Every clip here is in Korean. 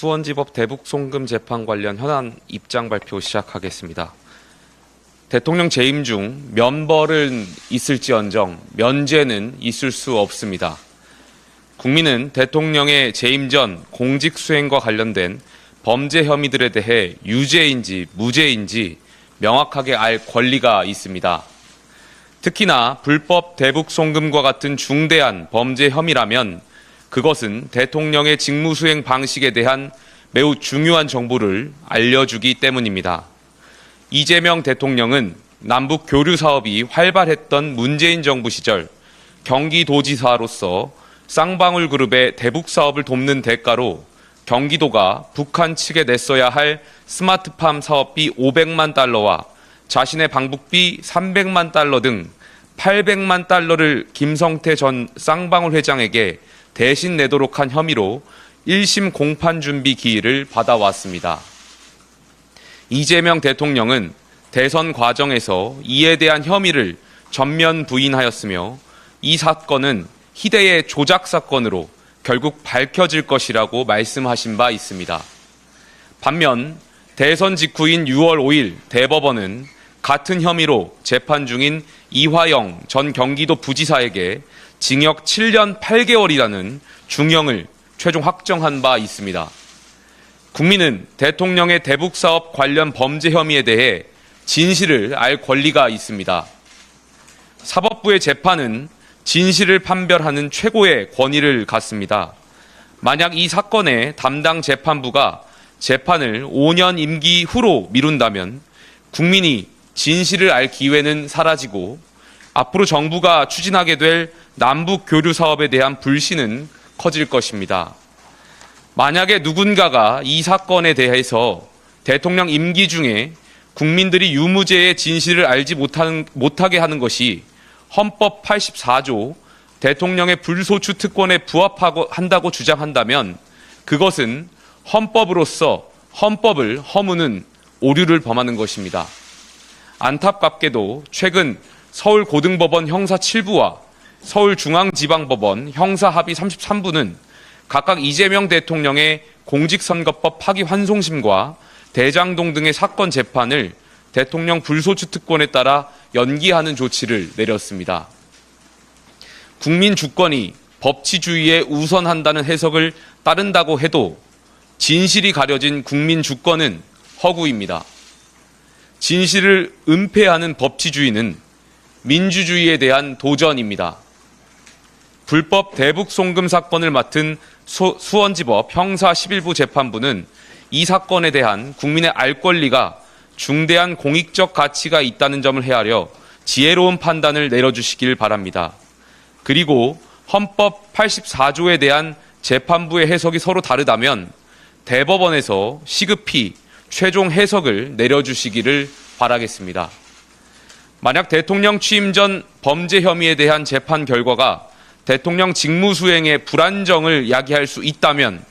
수원지법 대북송금 재판 관련 현안 입장 발표 시작하겠습니다. 대통령 재임 중 면벌은 있을지언정 면죄는 있을 수 없습니다. 국민은 대통령의 재임 전 공직 수행과 관련된 범죄 혐의들에 대해 유죄인지 무죄인지 명확하게 알 권리가 있습니다. 특히나 불법 대북송금과 같은 중대한 범죄 혐의라면 그것은 대통령의 직무수행 방식에 대한 매우 중요한 정보를 알려주기 때문입니다. 이재명 대통령은 남북 교류 사업이 활발했던 문재인 정부 시절 경기도지사로서 쌍방울 그룹의 대북 사업을 돕는 대가로 경기도가 북한 측에 냈어야 할 스마트팜 사업비 500만 달러와 자신의 방북비 300만 달러 등 800만 달러를 김성태 전 쌍방울 회장에게 대신 내도록 한 혐의로 1심 공판 준비 기일을 받아왔습니다. 이재명 대통령은 대선 과정에서 이에 대한 혐의를 전면 부인하였으며 이 사건은 희대의 조작 사건으로 결국 밝혀질 것이라고 말씀하신 바 있습니다. 반면 대선 직후인 6월 5일 대법원은 같은 혐의로 재판 중인 이화영 전 경기도 부지사에게 징역 7년 8개월이라는 중형을 최종 확정한 바 있습니다. 국민은 대통령의 대북사업 관련 범죄 혐의에 대해 진실을 알 권리가 있습니다. 사법부의 재판은 진실을 판별하는 최고의 권위를 갖습니다. 만약 이 사건의 담당 재판부가 재판을 5년 임기 후로 미룬다면 국민이 진실을 알 기회는 사라지고 앞으로 정부가 추진하게 될 남북 교류 사업에 대한 불신은 커질 것입니다. 만약에 누군가가 이 사건에 대해서 대통령 임기 중에 국민들이 유무죄의 진실을 알지 못하게 하는 것이 헌법 84조 대통령의 불소추 특권에 부합한다고 주장한다면 그것은 헌법으로서 헌법을 허무는 오류를 범하는 것입니다. 안타깝게도 최근 서울고등법원 형사 7부와 서울중앙지방법원 형사합의 33부는 각각 이재명 대통령의 공직선거법 파기환송심과 대장동 등의 사건 재판을 대통령 불소추 특권에 따라 연기하는 조치를 내렸습니다. 국민 주권이 법치주의에 우선한다는 해석을 따른다고 해도 진실이 가려진 국민 주권은 허구입니다. 진실을 은폐하는 법치주의는 민주주의에 대한 도전입니다. 불법 대북송금 사건을 맡은 수원지법 형사 11부 재판부는 이 사건에 대한 국민의 알 권리가 중대한 공익적 가치가 있다는 점을 헤아려 지혜로운 판단을 내려주시길 바랍니다. 그리고 헌법 84조에 대한 재판부의 해석이 서로 다르다면 대법원에서 시급히 최종 해석을 내려주시기를 바라겠습니다. 만약 대통령 취임 전 범죄 혐의에 대한 재판 결과가 대통령 직무수행의 불안정을 야기할 수 있다면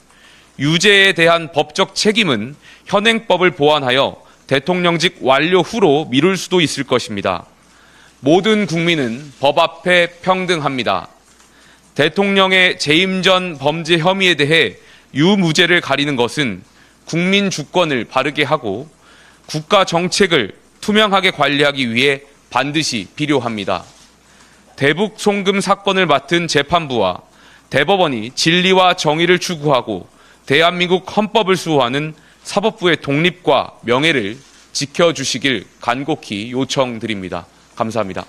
유죄에 대한 법적 책임은 현행법을 보완하여 대통령직 완료 후로 미룰 수도 있을 것입니다. 모든 국민은 법 앞에 평등합니다. 대통령의 재임 전 범죄 혐의에 대해 유무죄를 가리는 것은 국민 주권을 바르게 하고 국가 정책을 투명하게 관리하기 위해 반드시 필요합니다. 대북 송금 사건을 맡은 재판부와 대법원이 진리와 정의를 추구하고 대한민국 헌법을 수호하는 사법부의 독립과 명예를 지켜주시길 간곡히 요청드립니다. 감사합니다.